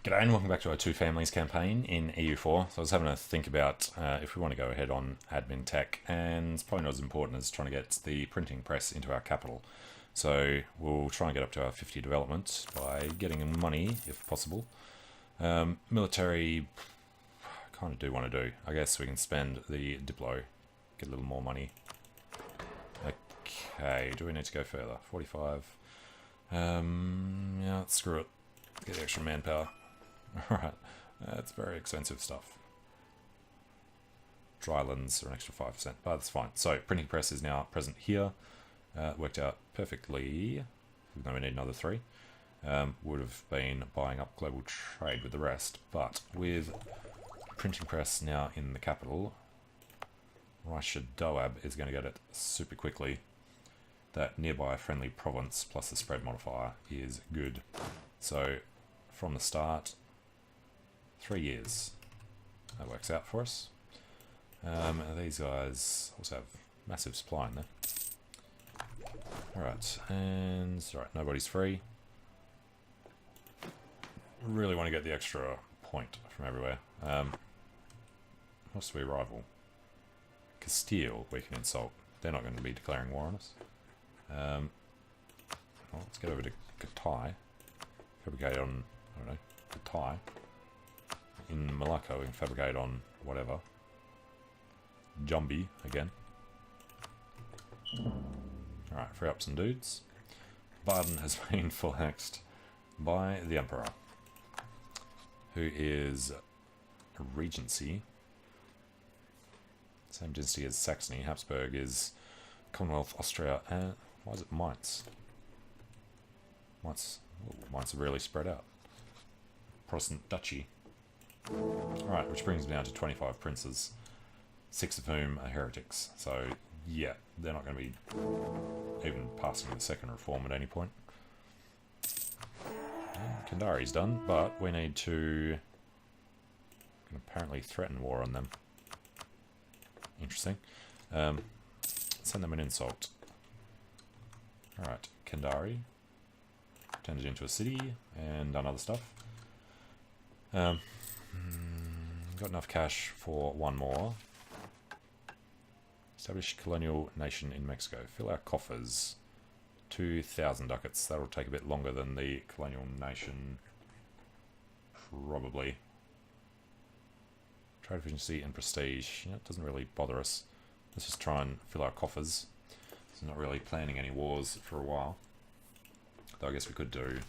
G'day and welcome back to our Two Families campaign in EU4. So I was having to think about if we want to go ahead on admin tech, and it's probably not as important as trying to get the printing press into our capital. So we'll try and get up to our 50 development by getting money, if possible. Military, kind of do want to do. I guess we can spend the Diplo, get a little more money. Okay, do we need to go further? 45. Yeah, screw it. Get the extra manpower. Alright, that's very expensive stuff. Drylands are an extra 5%, but that's fine. So, printing press is now present here. Worked out perfectly, even though we need another 3. Would have been buying up global trade with the rest, but with printing press now in the capital, Raisha Doab is going to get it super quickly. That nearby friendly province plus the spread modifier is good. So, from the start, 3 years. That works out for us. These guys also have massive supply in there. Alright, and alright, nobody's free. Really want to get the extra point from everywhere. What's the rival? Castile, we can insult. They're not going to be declaring war on us. Well, let's get over to Katai. Fabricate on, I don't know, Katai. In Malacca, we can fabricate on whatever. Jumbi, again. Alright, free up some dudes. Baden has been flexed by the Emperor, who is a regency. Same dynasty as Saxony. Habsburg is Commonwealth, Austria, and why is it Mainz? Mainz are really spread out. Protestant Duchy. Alright, which brings me down to 25 princes, 6 of whom are heretics. So, yeah, they're not going to be even passing the second reform at any point. And Kandari's done, but we need to apparently threaten war on them. Interesting. Send them an insult. Alright, Kandari. Turned it into a city and done other stuff. Got enough cash for one more. Establish colonial nation in Mexico. Fill our coffers. 2,000 ducats. That'll take a bit longer than the colonial nation. Probably. Trade efficiency and prestige. You know, it doesn't really bother us. Let's just try and fill our coffers. So not really planning any wars for a while. Though I guess we could do.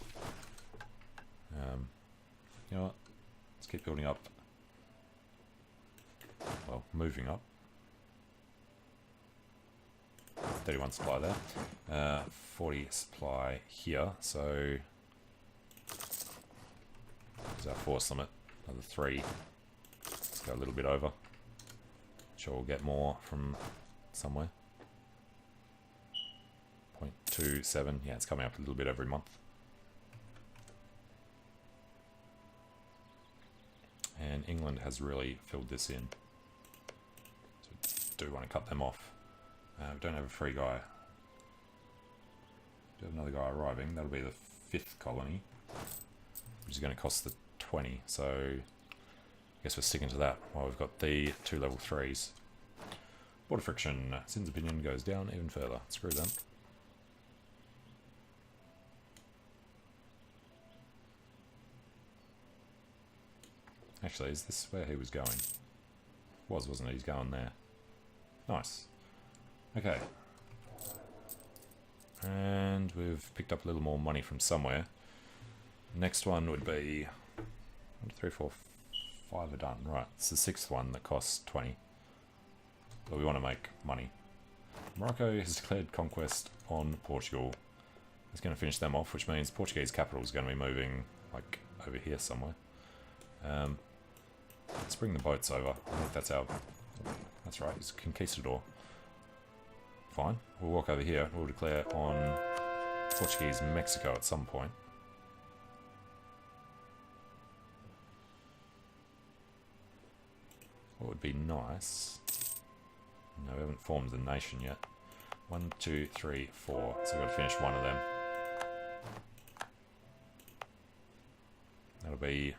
You know what? Let's keep building up. Well, moving up. 31 supply there. 40 supply here. So, there's our force limit. Another 3. Let's go a little bit over. Sure, we'll get more from somewhere. 0.27. Yeah, it's coming up a little bit every month. And England has really filled this in. So we do want to cut them off. We don't have a free guy. We have another guy arriving. That'll be the 5th colony, which is going to cost the 20. So I guess we're sticking to that while we've got the 2 level 3s. Border friction. Sin's opinion goes down even further. Screw them. Actually, is this where he was going? Wasn't it? He's going there. Nice. Okay. And we've picked up a little more money from somewhere. Next one would be 1, 2, 3, 4, 5 are done. Right, it's the 6th one that costs 20. But we want to make money. Morocco has declared conquest on Portugal. It's going to finish them off, which means Portuguese capital is going to be moving like over here somewhere. Let's bring the boats over. I think that's our... That's right, it's Conquistador. Fine. We'll walk over here. We'll declare on Portuguese Mexico at some point. What would be nice... No, we haven't formed the nation yet. 1, 2, 3, 4. So we've got to finish one of them. That'll be...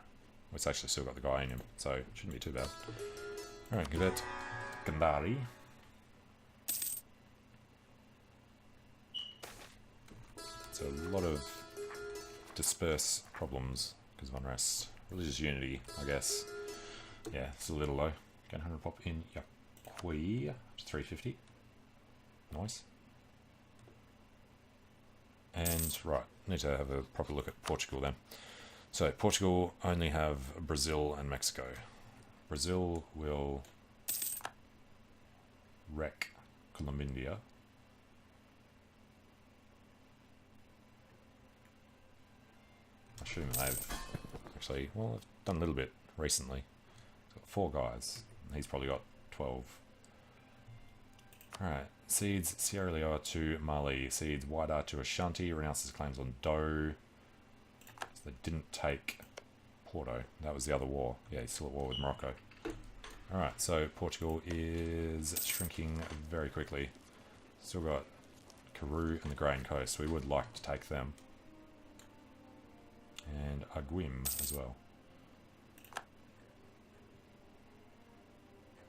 Well, it's actually still got the guy in him, so it shouldn't be too bad. Alright, give it Gandhari. So a lot of disperse problems because of unrest. Religious unity, I guess. Yeah, it's a little low. Gain 100 pop in Yaqui, up to 350. Nice. And, right, need to have a proper look at Portugal then. So, Portugal only have Brazil and Mexico. Brazil will wreck Colombia. I assume they've actually, well, they've done a little bit recently. Got 4 guys. And he's probably got 12. Alright, cedes Sierra Leone to Mali, cedes Wydar to Ashanti, renounces claims on Doe. So they didn't take Porto. That was the other war. Yeah, he's still at war with Morocco. Alright, so Portugal is shrinking very quickly. Still got Karoo and the Grain Coast. We would like to take them. And Aguim as well.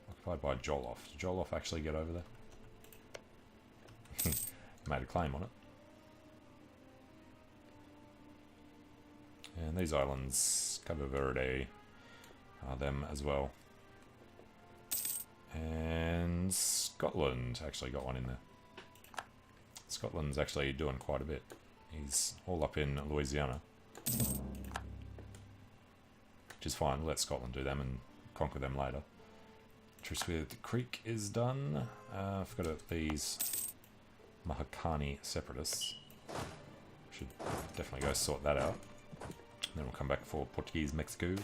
Occupied by Jolof. Did Jolof actually get over there? Made a claim on it. And these islands, Cabo Verde, are them as well. And Scotland actually got one in there. Scotland's actually doing quite a bit. He's all up in Louisiana. Which is fine, we'll let Scotland do them and conquer them later. Truce with Creek is done. I forgot these Mahakani separatists. Should definitely go sort that out. Then we'll come back for Portuguese Mexico.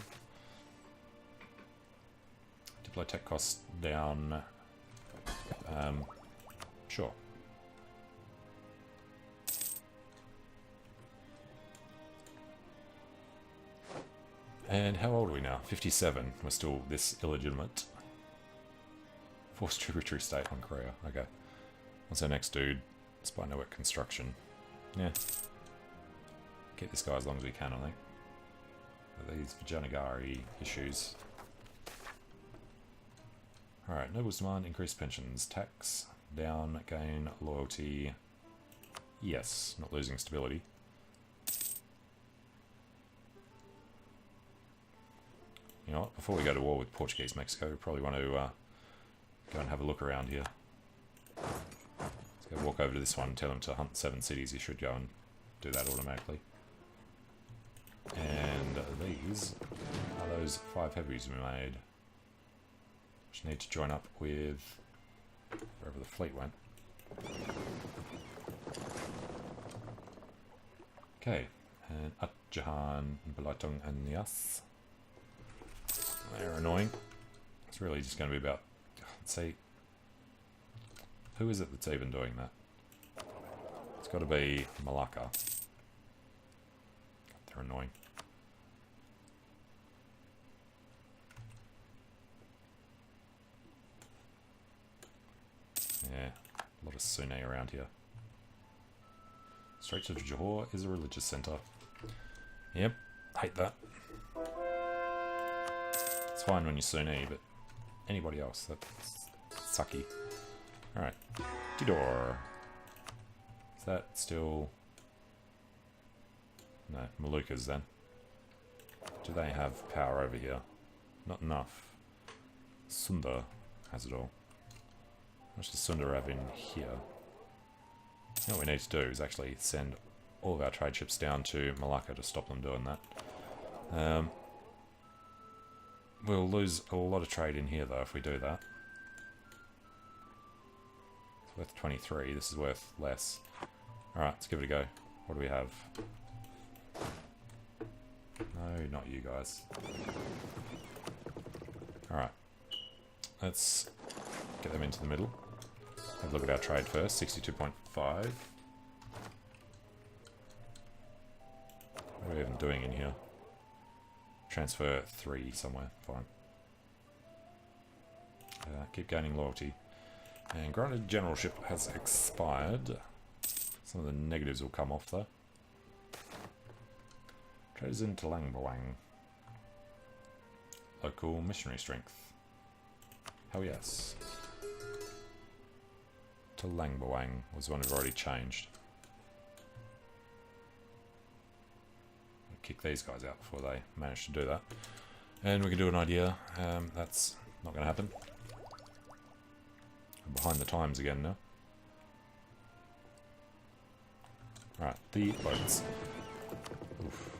Deploy tech costs down. Sure. And how old are we now? 57. We're still this illegitimate. Forced tributary state on Korea. Okay. What's our next dude? Spy network construction. Yeah. Keep this guy as long as we can, I think. These Vijayanagar issues. Alright, nobles demand increased pensions. Tax, down, gain, loyalty. Yes, not losing stability. You know what, before we go to war with Portuguese Mexico, we probably want to go and have a look around here. Let's go walk over to this one and tell him to hunt 7 cities. He should go and do that automatically. And these are those 5 heavies we made. Which need to join up with wherever the fleet went. Okay, and Atjahan, Belatung and Nias. They're annoying. It's really just going to be about, let's see, who is it that's even doing that? It's got to be Malacca. They're annoying. Yeah, a lot of Sunni around here. Straits of Johor is a religious centre. Yep, hate that. It's fine when you're Sunni, but anybody else, that's sucky. Alright, Tidor. Is that still... No, Moluccas then. Do they have power over here? Not enough. Sunda has it all. How much does Sunda have in here? You know what we need to do is actually send all of our trade ships down to Malacca to stop them doing that. We'll lose a lot of trade in here though if we do that. It's worth 23, this is worth less. Alright, let's give it a go. What do we have? No, not you guys. Alright. Let's get them into the middle. Have a look at our trade first, 62.5. What are we even doing in here? Transfer 3 somewhere, fine. Keep gaining loyalty. And granted generalship has expired. Some of the negatives will come off though. Traders in Talangbawang. local missionary strength. Hell yes. To Langbawang was the one we've already changed. Kick these guys out before they manage to do that. And we can do an idea. That's not going to happen. I'm behind the times again now. Right, the boats. Oof.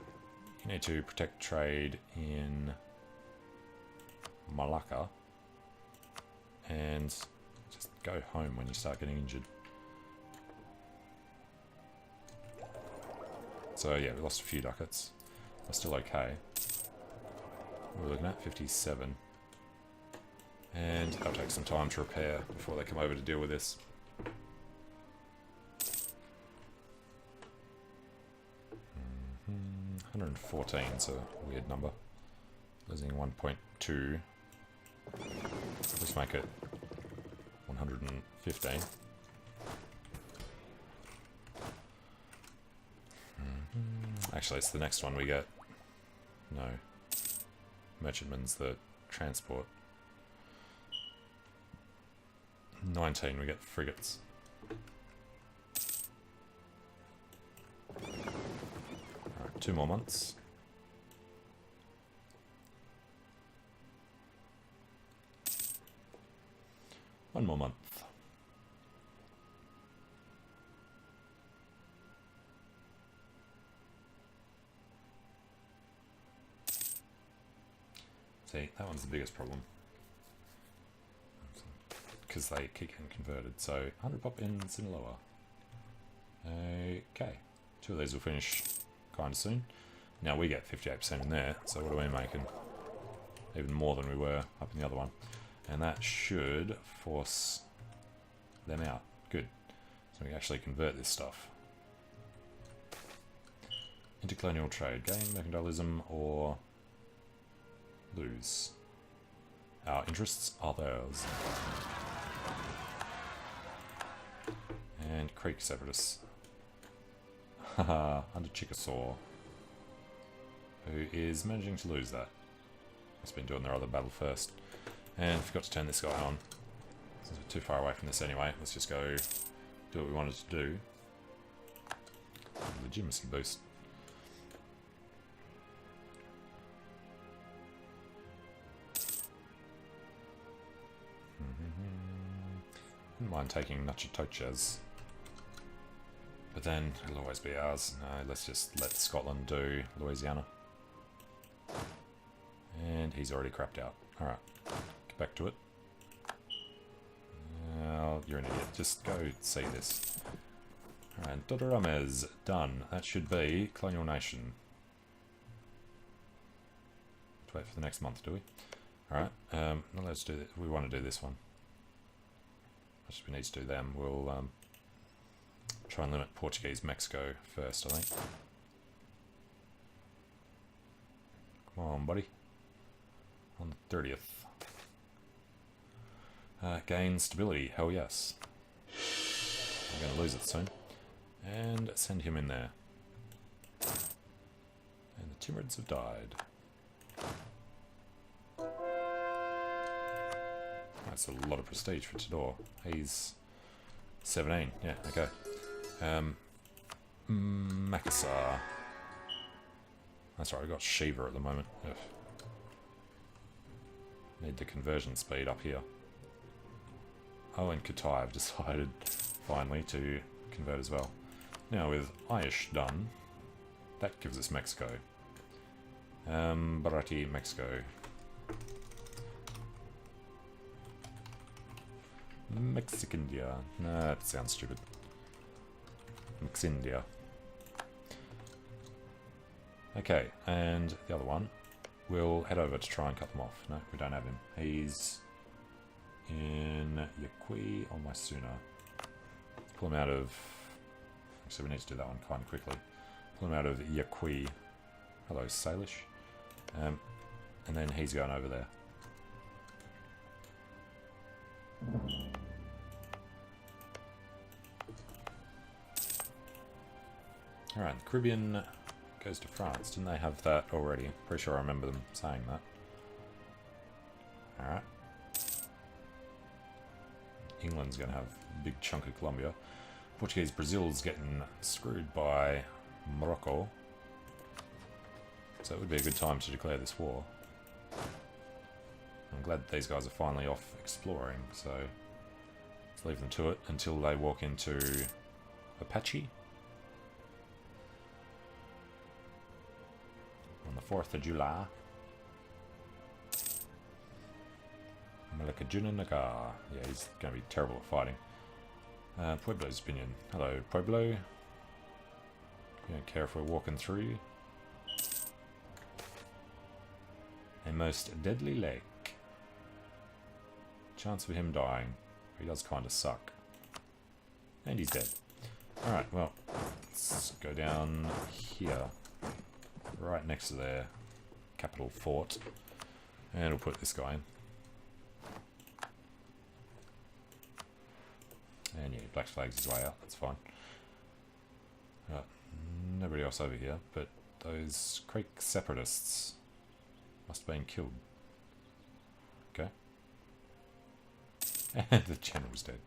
You need to protect trade in Malacca. And just go home when you start getting injured. So yeah, we lost a few ducats. We're still okay. We're looking at 57. And that'll take some time to repair before they come over to deal with this. Mm-hmm. 114 is a weird number. Losing 1.2. Let's make it 115. Actually, it's the next one we get. No. Merchantman's the transport. 19, we get frigates. Alright, 2 more months. One more month. See, that one's the biggest problem. Because they keep getting converted. So, 100 pop in Sinaloa. Okay. 2 of these will finish kind of soon. Now we get 58% in there. So what are we making? Even more than we were up in the other one. And that should force them out. Good. So we can actually convert this stuff. Intercolonial trade. Gain mercantilism or lose. Our interests are theirs. And Creek Separatists. Haha, under Chickasaw. Who is managing to lose that. Must have been doing their other battle first. And forgot to turn this guy on. Since we're too far away from this anyway, let's just go do what we wanted to do. Legitimacy boost. Wouldn't mind taking Natchitoches. But then it'll always be ours. No, let's just let Scotland do Louisiana. And he's already crapped out. Alright, get back to it. You're an idiot. Just go see this. Alright, Dodorama's done. That should be Colonial Nation. Let's wait for the next month, do we? Alright, let's do we want to do this one. We need to do them. We'll try and limit Portuguese Mexico first, I think. Come on, buddy. On the 30th. Gain stability. Hell yes. I'm going to lose it soon. And send him in there. And the Timurids have died. That's a lot of prestige for Tidor. He's 17. Yeah, okay. Makassar. That's right, I've got Shiva at the moment. Ugh. Need the conversion speed up here. Oh, and Katai I've decided finally to convert as well. Now with Aish done, that gives us Mexico. Barati, Mexico. Mexicandia. Nah, that sounds stupid. Mexindia. Okay, and the other one. We'll head over to try and cut them off. No, we don't have him. He's in Yaqui or Maisuna. Pull him out of... Actually, we need to do that one kind of quickly. Pull him out of Yaqui. Hello, Salish. And then he's going over there. Alright, the Caribbean goes to France. Didn't they have that already? Pretty sure I remember them saying that. Alright. England's going to have a big chunk of Colombia. Portuguese Brazil's getting screwed by Morocco. So it would be a good time to declare this war. I'm glad these guys are finally off exploring, so let's leave them to it until they walk into Apache. On the 4th of July. Vijayanagar. Yeah, he's going to be terrible at fighting. Pueblo's opinion. Hello, Pueblo. You don't care if we're walking through. A most deadly lake. Chance of him dying. He does kind of suck. And he's dead. Alright, well, let's go down here. Right next to their capital fort. And we'll put this guy in. And yeah, Black Flag's his way out, that's fine. Nobody else over here, but those Creek separatists must have been killed. Okay. And the general's dead.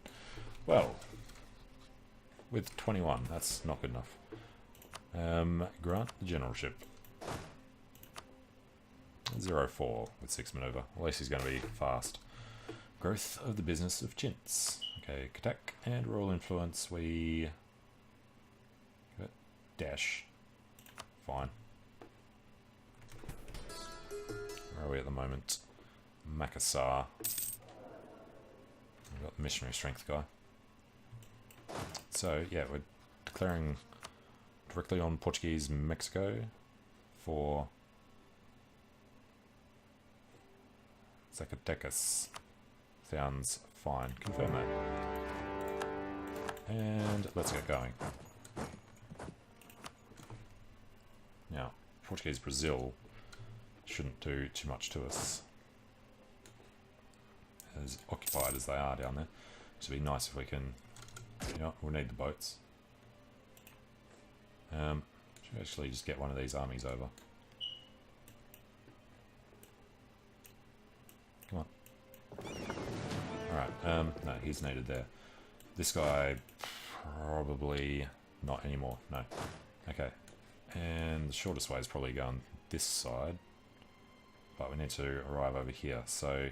Well, with 21, that's not good enough. Grant the generalship. 0-4 with 6 maneuver. At least he's going to be fast. Growth of the business of chintz. Okay, Katak and royal influence. We dash. Fine. Where are we at the moment? Makassar. We've got the missionary strength guy. So yeah, we're declaring directly on Portuguese Mexico for Zacatecas. Sounds fine. Confirm that. And let's get going. Now, Portuguese Brazil shouldn't do too much to us. As occupied as they are down there. It would be nice if we can... You know, we'll need the boats. Should actually just get one of these armies over. Come on. Alright, no, he's needed there. This guy, probably not anymore, no. Okay, and the shortest way is probably going this side. But we need to arrive over here, so...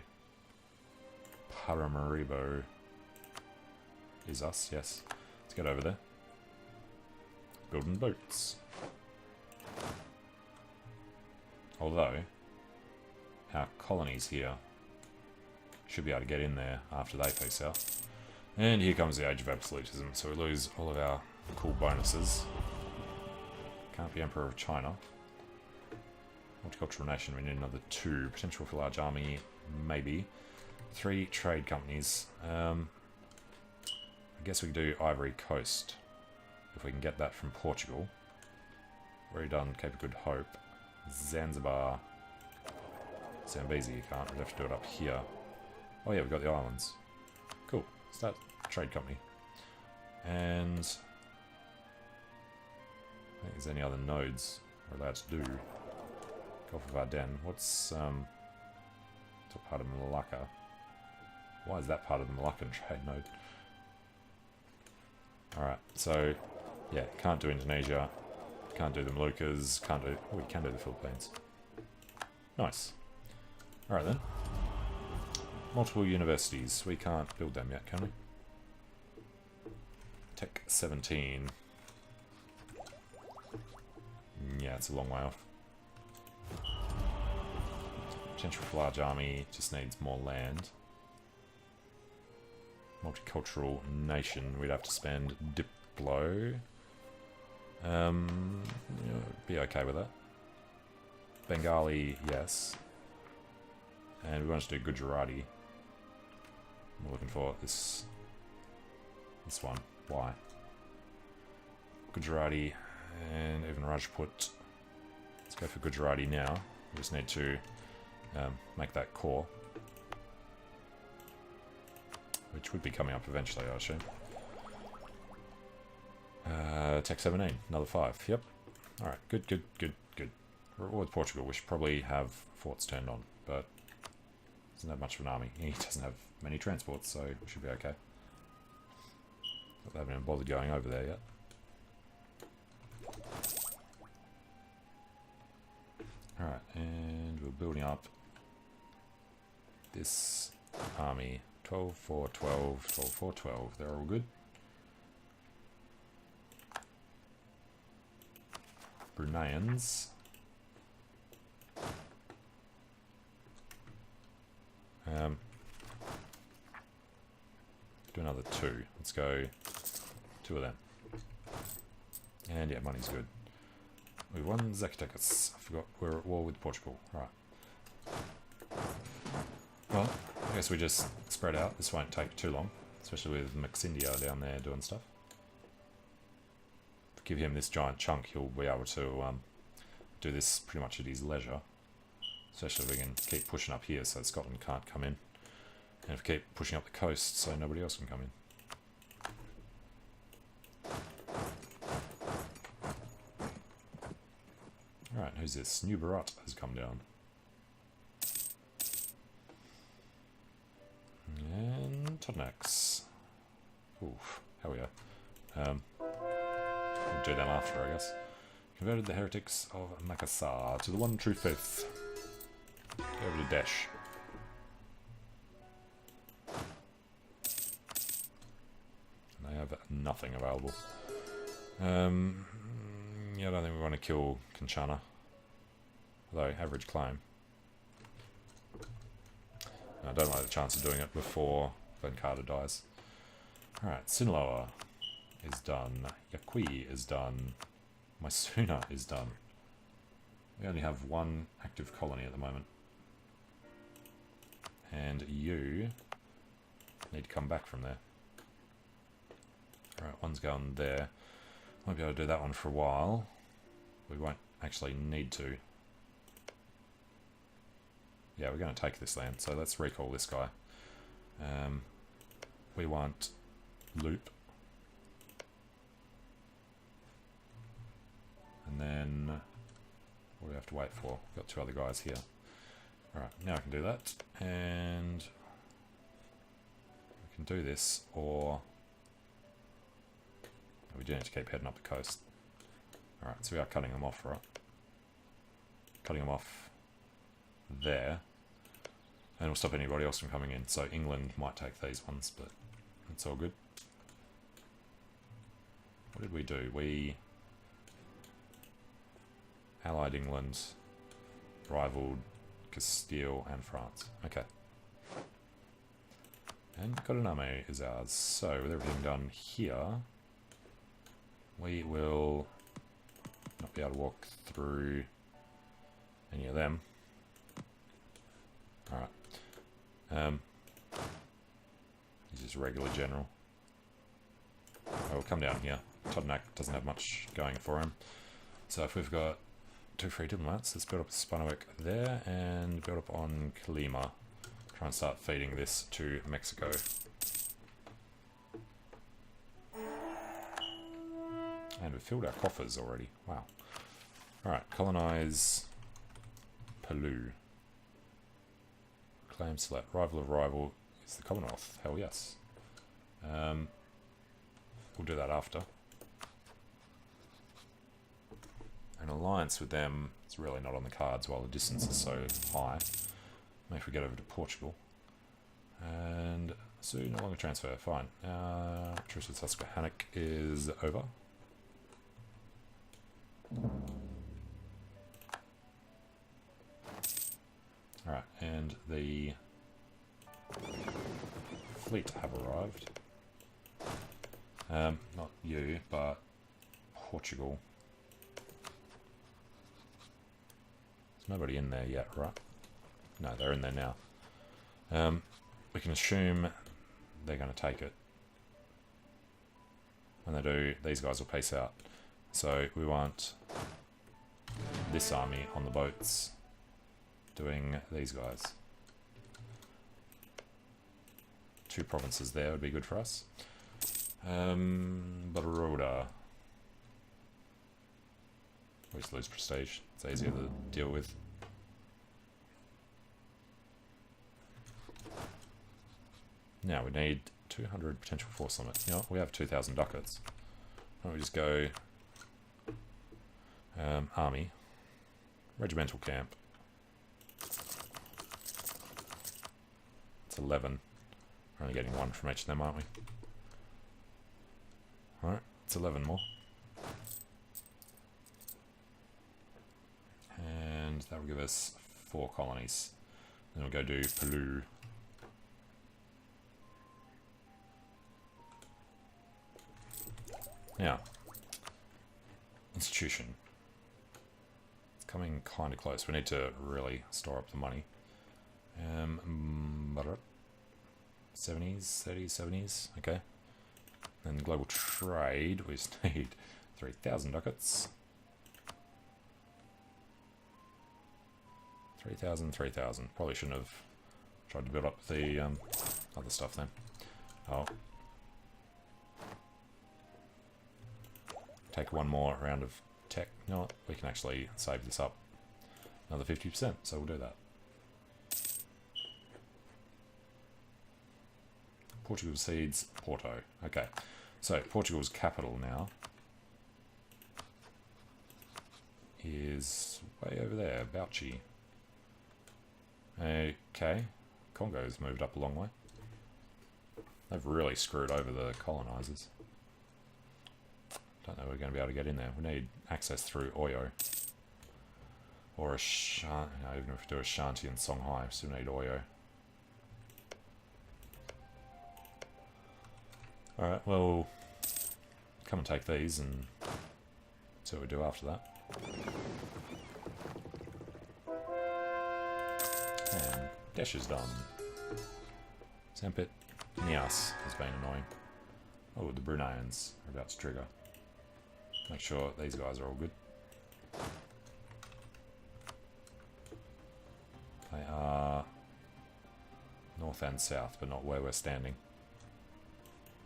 Paramaribo is us, yes. Let's get over there. Building boats. Although, our colonies here should be able to get in there after they face out. And here comes the Age of Absolutism, so we lose all of our cool bonuses. Can't be Emperor of China. Multicultural nation, we need another 2. Potential for large army, maybe. 3 trade companies. I guess we can do Ivory Coast. If we can get that from Portugal. Already done Cape of Good Hope. Zanzibar. Zambezi you can't, we'd have to do it up here. Oh yeah, we've got the islands. Cool. Start trade company. And I think there's any other nodes we're allowed to do. Gulf of Aden. What's what part of Malacca? Why is that part of the Malaccan trade node? Alright, so yeah, can't do Indonesia, can't do the Moluccas, can't do... Oh, we can do the Philippines. Nice. Alright then. Multiple universities. We can't build them yet, can we? Tech 17. Yeah, it's a long way off. Potential for large army, just needs more land. Multicultural nation, we'd have to spend Diplo. Yeah, be okay with that. Bengali, yes. And we want to do Gujarati. We're looking for this one. Why? Gujarati and even Rajput. Let's go for Gujarati now. We just need to make that core. Which would be coming up eventually, I assume. Tech 17, another 5. Yep. Alright, good, good, good, good. We're with Portugal. We should probably have forts turned on, but Doesn't have much of an army. He doesn't have many transports, so we should be okay. But they haven't even bothered going over there yet. Alright, and we're building up this army. 12, 4, 12, 12, 4, 12. They're all good. Bruneians. Do another 2. Let's go 2 of them. And yeah, money's good. We won Zacatecas. I forgot we're at war with Portugal. Right. Well, I guess we just spread out. This won't take too long, especially with Maxindia down there doing stuff. If we give him this giant chunk, he'll be able to do this pretty much at his leisure. Especially if we can keep pushing up here so Scotland can't come in. And if we keep pushing up the coast so nobody else can come in. Alright, who's this? New Bharat has come down. And Totnex. Oof, hell yeah. We'll do them after, I guess. Converted the heretics of Makassar to the one true faith. Go over to Dash. They have nothing available. Yeah, I don't think we want to kill Kanchana. Although, average claim. I don't like the chance of doing it before Glencarter dies. Alright, Sinaloa is done. Yaqui is done. Mysuna is done. We only have one active colony at the moment. And you need to come back from there. Alright, one's going there. Won't be able to do that one for a while. We won't actually need to. Yeah, we're going to take this land, so let's recall this guy. We want Loop. And then, what do we have to wait for? We've got 2 other guys here. Alright, now I can do that. And we can do this, or we do need to keep heading up the coast. Alright, so we are cutting them off, right? Cutting them off there. And we'll stop anybody else from coming in. So England might take these ones, but it's all good. What did we do? We allied England, rivaled Castile and France. Okay. And Coroname is ours. So with everything done here, we will not be able to walk through any of them. Alright. He's just regular general. Oh, we'll come down here. Todnak doesn't have much going for him. So if we've got 2 free diplomats, let's build up Spanawik there and build up on Kalima. Try and start feeding this to Mexico. And we've filled our coffers already. Wow. Alright, colonize Palu. Claim select. Rival of rival is the Commonwealth. Hell yes. We'll do that after. An alliance with them is really not on the cards while the distance is so high. Maybe if we get over to Portugal. And so no longer transfer. Fine. Truce with Susquehannock is over. Alright, and the fleet have arrived. Not you, but Portugal. There's nobody in there yet, right? No, they're in there now. We can assume they're going to take it. When they do, these guys will peace out. So we want this army on the boats doing these guys. 2 provinces there would be good for us. Baroda. We just lose prestige. It's easier to deal with. Now we need 200 potential force limit. You know, we have 2,000 ducats. Why don't we just go army, regimental camp. It's 11. We're only getting one from each of them, aren't we? Alright, it's 11 more. And that will give us 4 colonies. Then we'll go do Peru. Now, institution. It's coming kind of close. We need to really store up the money. Bharat. 70s, 30s, 70s. Okay. Then global trade, we just need 3,000 ducats. 3,000, 3,000. Probably shouldn't have tried to build up the other stuff then. Oh. Take one more round of tech. You know what? We can actually save this up another 50%, so we'll do that. Portugal cedes Porto. Okay, so Portugal's capital now is way over there, Bauchi. Okay, Congo's moved up a long way. They've really screwed over the colonizers. Don't know if we're going to be able to get in there. We need access through Oyo. Or a Shanti, no, even if we do a Shanti and Songhai, we still need Oyo. Alright, well, come and take these and see what we do after that. And Dash is done. Sampit Nias has been annoying. Oh, the Bruneians are about to trigger. Make sure these guys are all good. They are north and south, but not where we're standing.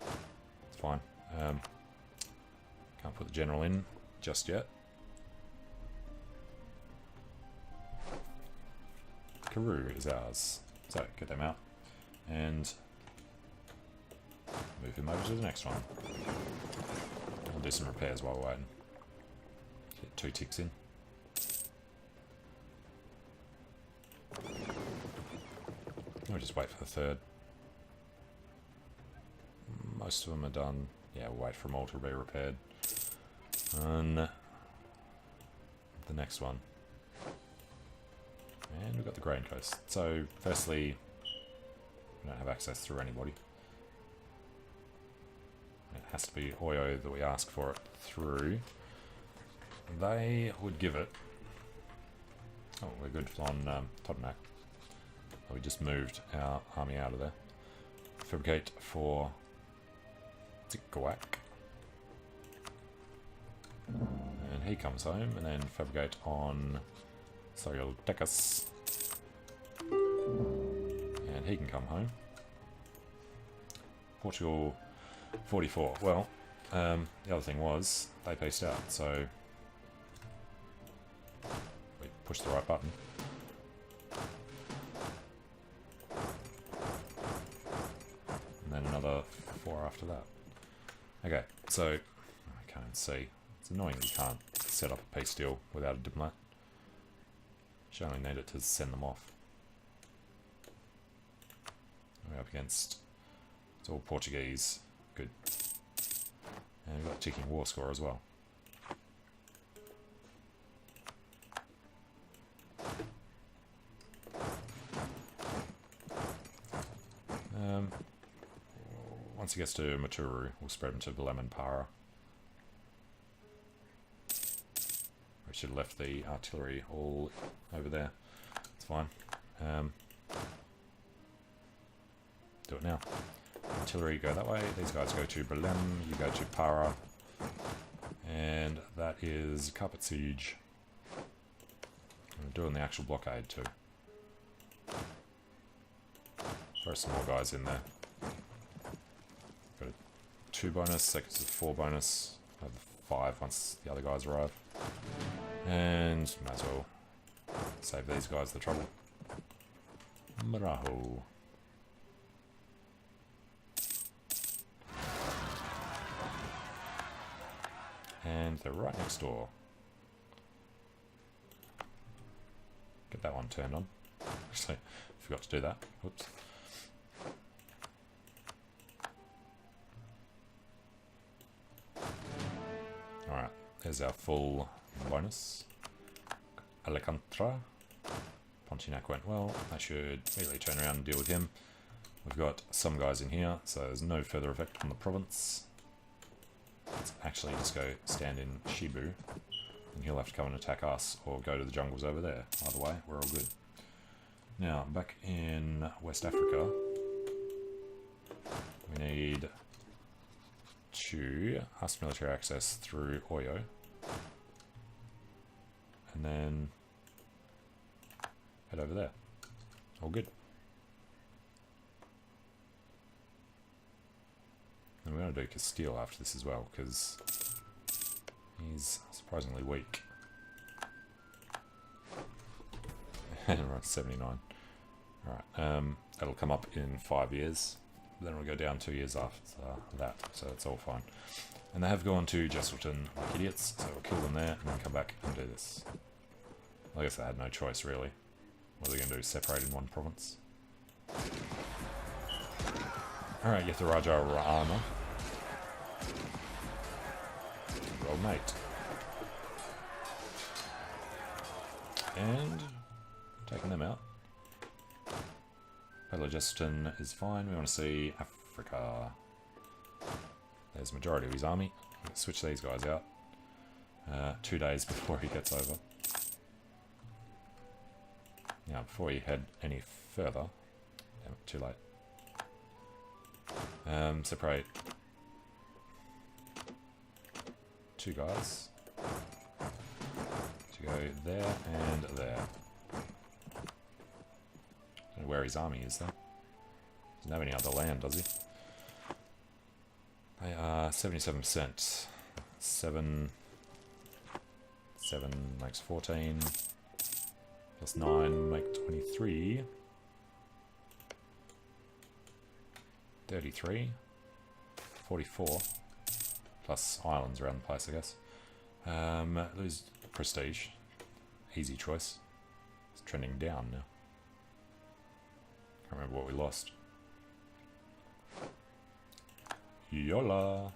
It's fine. Can't put the general in just yet. Karoo is ours. So, get them out. And move him over to the next one. I'll do some repairs while we're waiting. Get 2 ticks in. We'll just wait for the third. Most of them are done. Yeah, we'll wait for them all to be repaired. And the next one. And we've got the Grain Coast. So, firstly, we don't have access through anybody. It has to be Oyo that we ask for it through. They would give it... Oh, we're good on Tottenham. We just moved our army out of there. Fabricate for Tikawak. And he comes home, and then fabricate on Soyaltekas. And he can come home. Portugal 44. Well, the other thing was, they pieced out, so we pushed the right button. And then another 4 after that. Okay, so I can't even see. It's annoying that you can't set up a peace deal without a diplomat. You only need it to send them off. We're up against... It's all Portuguese. Good. And we've got a ticking war score as well. Once he gets to Maturu, we'll spread him to Belem and Para. We should have left the artillery all over there. It's fine. Do it now. Artillery go that way. These guys go to Belem. You go to Para. And that is Carpet Siege. I'm doing the actual blockade too. Throw some more guys in there. Got a 2 bonus, seconds of 4 bonus. Have 5 once the other guys arrive. And might as well save these guys the trouble. Maraho. And they're right next door. Get that one turned on. Actually, forgot to do that. Whoops. Alright, there's our full bonus. Alcantara. Pontiac went well. I should immediately turn around and deal with him. We've got some guys in here, so there's no further effect on the province. Let's actually just go stand in Shibu, and he'll have to come and attack us, or go to the jungles over there. Either way, we're all good. Now, back in West Africa, we need to ask military access through Oyo, and then head over there. All good. And we're going to do Castile after this as well, because he's surprisingly weak. And we're at 79. Alright, that'll come up in 5 years. Then we'll go down 2 years after that, so it's all fine. And they have gone to Jesselton like idiots, so we'll kill them there and then come back and do this. I guess they had no choice, really. What are they going to do, separate in one province? Alright, Yetharaja Ra'ana. Well, mate. And taking them out. Pelagiston is fine. We want to see Africa. There's the majority of his army. Switch these guys out. 2 days before he gets over. Now, before you head any further... Damn it, too late. Separate 2 guys to go there and there. Don't know where his army is though. Doesn't have any other land, does he? They are 77%. 7 makes 14. Plus 9 make 23. 33, 44, plus islands around the place, I guess. Lose prestige. Easy choice. It's trending down now. Can't remember what we lost. Yola!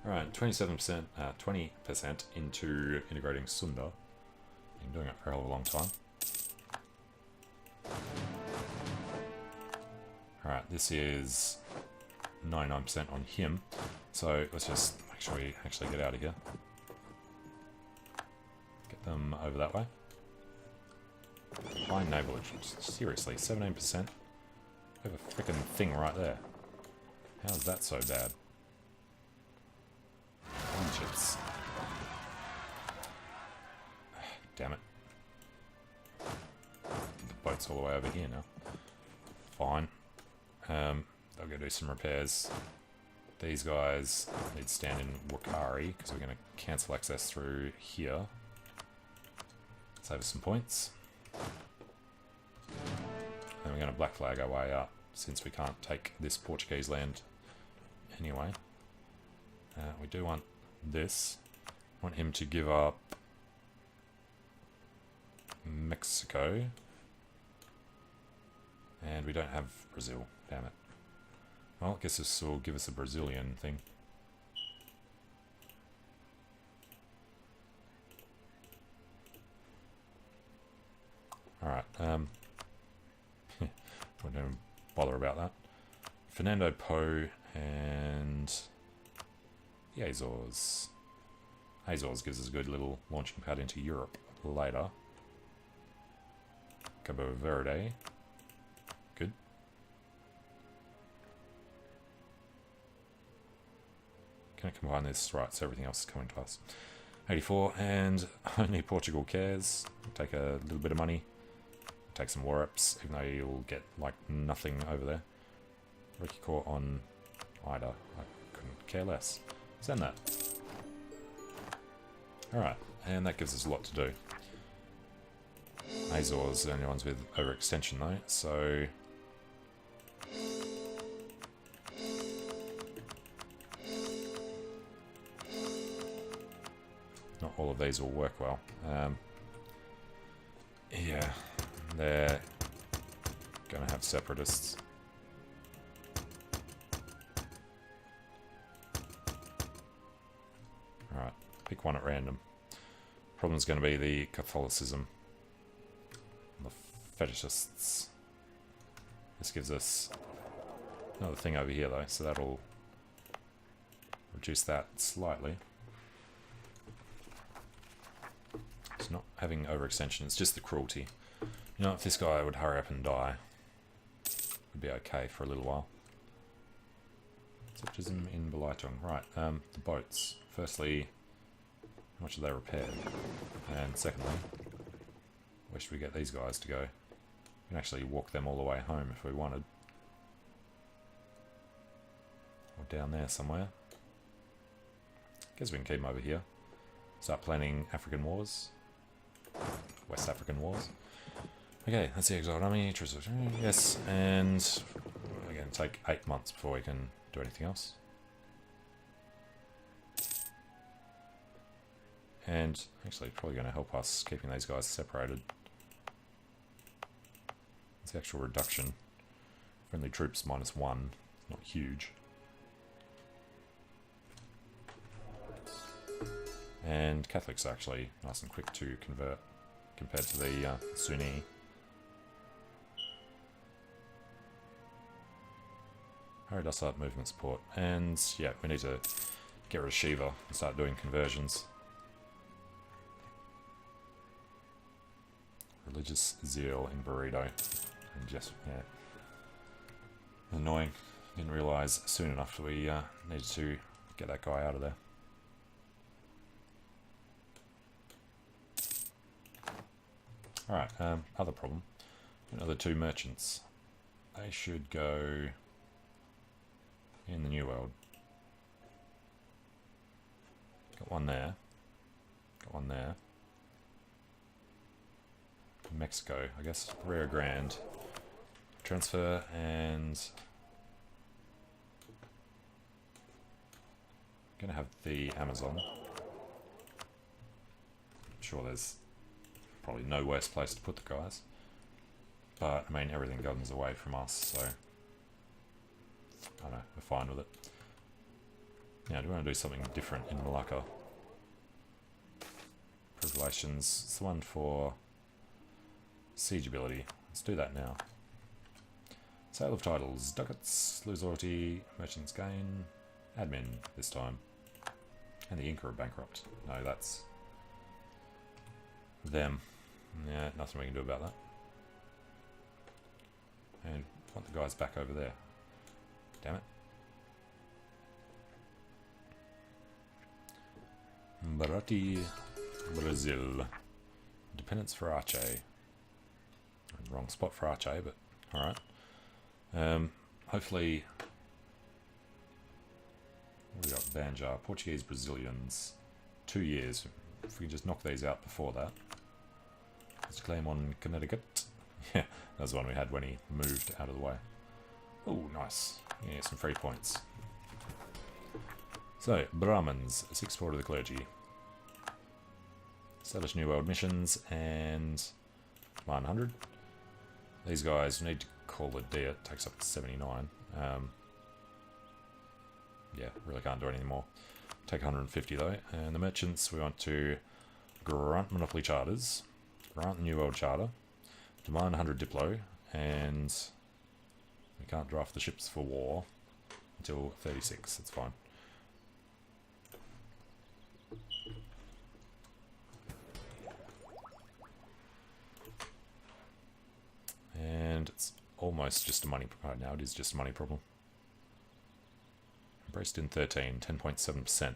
Alright, 27%, 20% into integrating Sunda. Been doing it for a hell of a long time. Alright, this is 99% on him, so let's just make sure we actually get out of here. Get them over that way. High navalage, seriously, 17%? We have a freaking thing right there. How is that so bad? Egypts. Damn it. The boat's all the way over here now. Fine. They'll go do some repairs. These guys need to stand in Wakari, because we're going to cancel access through here. Save us some points. And we're going to black flag our way up, since we can't take this Portuguese land anyway. We do want this. Want him to give up Mexico. And we don't have Brazil, damn it. Well, I guess this will give us a Brazilian thing. Alright, don't even bother about that. Fernando Po and the Azores. Azores gives us a good little launching pad into Europe later. Cabo Verde. Good. Can I combine this? Right, so everything else is coming to us. 84, and only Portugal cares. Take a little bit of money. Take some war reps, even though you'll get like nothing over there. Rookie core on Ida. I couldn't care less. Send that. Alright, and that gives us a lot to do. Azores are the only ones with overextension though, so not all of these will work well. Yeah, they're going to have separatists. Alright, pick one at random. Problem's going to be the Catholicism. The fetishists. This gives us another thing over here though, so that'll reduce that slightly. It's not having overextension, it's just the cruelty. You know, if this guy would hurry up and die, would be okay for a little while. Septism in Belaitung. Right, the boats. Firstly, how much are they repaired? And secondly, where should we get these guys to go? We can actually walk them all the way home if we wanted. Or down there somewhere. Guess we can keep them over here. Start planning African wars. West African wars. Okay, that's the exiled army. Yes, and we're going to take 8 months before we can do anything else. And actually probably going to help us keeping these guys separated. It's the actual reduction. Friendly troops -1. Not huge. And Catholics are actually nice and quick to convert compared to the Sunni. Hurry does start movement support. And yeah, we need to get rid of Shiva and start doing conversions. Religious zeal in Burrito. And just, yeah. Annoying. Didn't realise soon enough that we needed to get that guy out of there. Alright, other problem. Another 2 merchants. They should go in the New World. Got one there. Got one there. Mexico, I guess. Rio Grande. Transfer and... Gonna have the Amazon. I'm sure there's probably no worse place to put the guys. But, I mean, everything goes away from us, so... I don't know, we're fine with it. Now, do we want to do something different in Malacca? Relations. It's the one for siege ability. Let's do that now. Sale of titles. Ducats, lose loyalty, merchants gain, admin this time. And the Inca are bankrupt. No, that's them. Yeah, nothing we can do about that. And I want the guys back over there. Damn it. Barati, Brazil. Independence for Aceh. Wrong spot for Aceh, but alright. Hopefully... We got Banja, Portuguese, Brazilians. 2 years. If we can just knock these out before that. Let's claim on Connecticut. Yeah, that was the one we had when he moved out of the way. Oh, nice. Yeah, some free points. So, Brahmins, 6-4 to the clergy. Establish New World missions and 100. These guys need to call the diet, takes up to 79. Yeah, really can't do anything more. Take 150 though. And the merchants, we want to grant monopoly charters, grant the New World Charter, demand 100 Diplo, and we can't draft the ships for war until 36, that's fine. And it's almost just a money problem. Now it is just a money problem. Embraced in 13, 10.7%.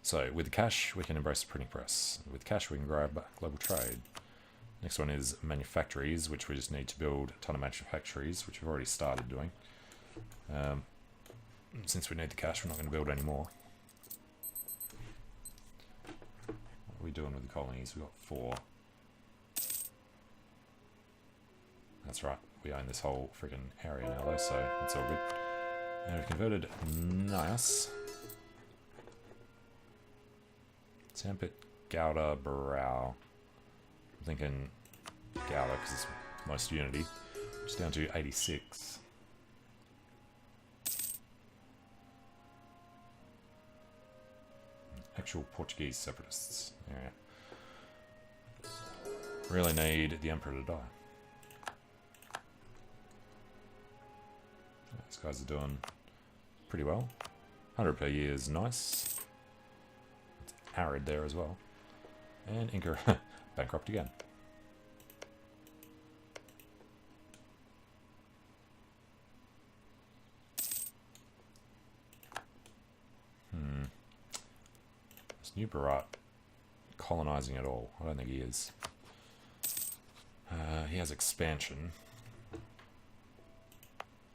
So with the cash, we can embrace the printing press. With cash, we can grab global trade. Next one is manufactories, which we just need to build a ton of manufactories, which we've already started doing. Since we need the cash, we're not going to build any more. What are we doing with the colonies? We've got 4. That's right, we own this whole freaking area now though, so it's all good. And we've converted nice. Sandpit, Gouda, Barrow. I'm thinking Gouda because it's most unity. Just down to 86. Actual Portuguese separatists. Yeah. Really need the Emperor to die. These guys are doing pretty well. 100 per year is nice. It's arid there as well. And Inca bankrupt again. This new Bharat colonizing at all? I don't think he is. He has expansion.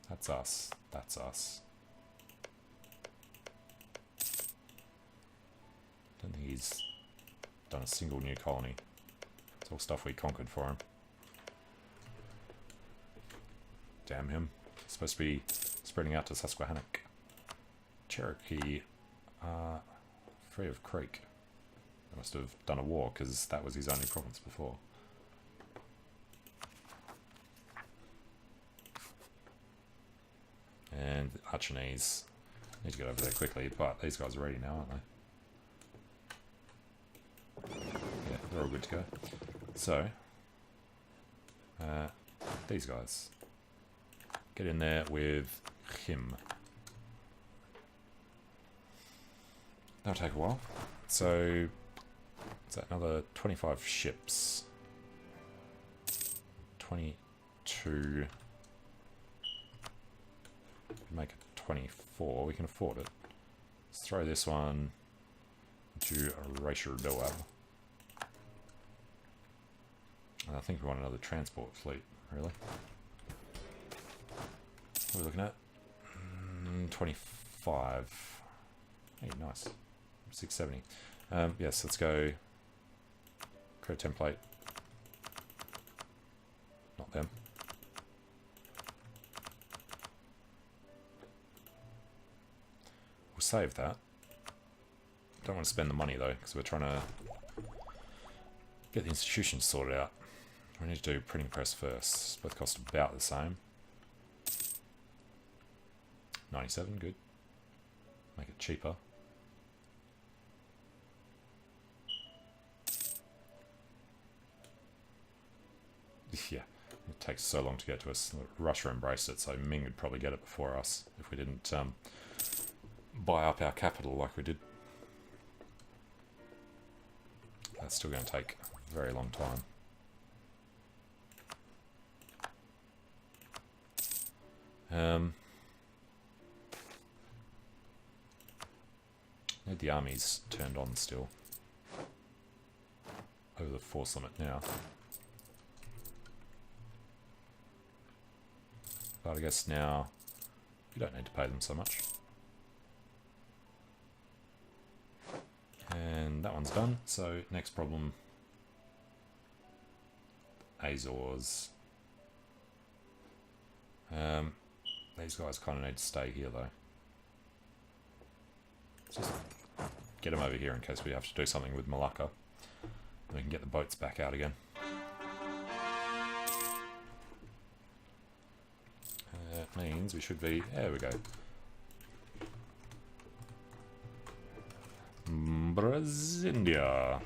That's us. That's us. Don't think he's done a single new colony. It's all stuff we conquered for him. Damn him. He's supposed to be spreading out to Susquehannock. Cherokee, free of Creek. They must have done a war because that was his only province before. And the Achinese need to get over there quickly, but these guys are ready now, aren't they? Yeah, they're all good to go. So, these guys. Get in there with him. That'll take a while. So, is that another 25 ships? 22... Make it 24. We can afford it. Let's throw this one into Erasure Doab. And I think we want another transport fleet, really. What are we looking at? 25. Hey, nice. 670. Yes, let's go. Create template. Not them. We'll save that. Don't want to spend the money though, because we're trying to get the institutions sorted out. We need to do printing press first. Both cost about the same. 97, good. Make it cheaper. Yeah, it takes so long to get to us. Russia embraced it, so Ming would probably get it before us if we didn't buy up our capital like we did. That's still going to take a very long time. Need the armies turned on still. Over the force limit now. But I guess now we don't need to pay them so much. And that one's done. So next problem, Azores. These guys kind of need to stay here though. Just get them over here in case we have to do something with Malacca. And we can get the boats back out again. That means we should be... There we go. Brazindia.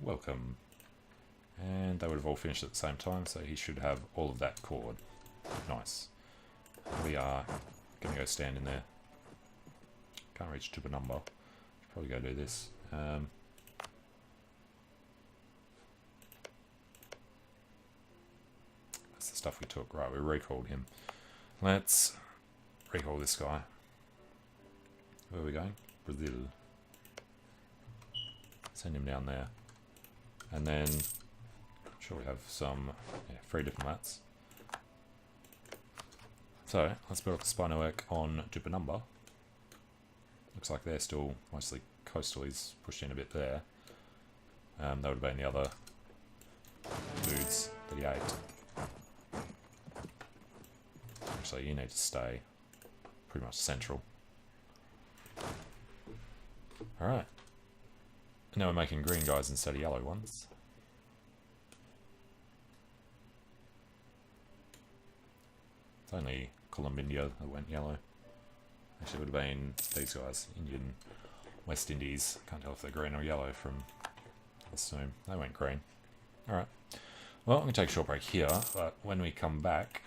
Welcome. And they would have all finished at the same time, so he should have all of that cord. Nice. We are going to go stand in there. Can't reach to a number. Should probably go do this. That's the stuff we took. Right, we recalled him. Let's recall this guy. Where are we going? Brazil. Send him down there. And then, I'm sure we have some free diplomats. So, let's build up the spy network on Dupanumba. Looks like they're still mostly coastal. He's pushed in a bit there. That would have been the other dudes that he ate. Actually, you need to stay pretty much central. Alright. Now we're making green guys instead of yellow ones. It's only Colombia that went yellow. Actually, it would have been these guys, Indian, West Indies. Can't tell if they're green or yellow from the assume. They went green. Alright. Well, I'm going to take a short break here, but when we come back,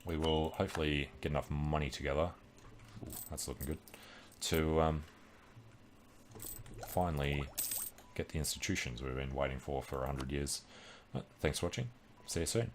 we will hopefully get enough money together. Ooh, that's looking good. To finally get the institutions we've been waiting for 100 years. But thanks for watching. See you soon.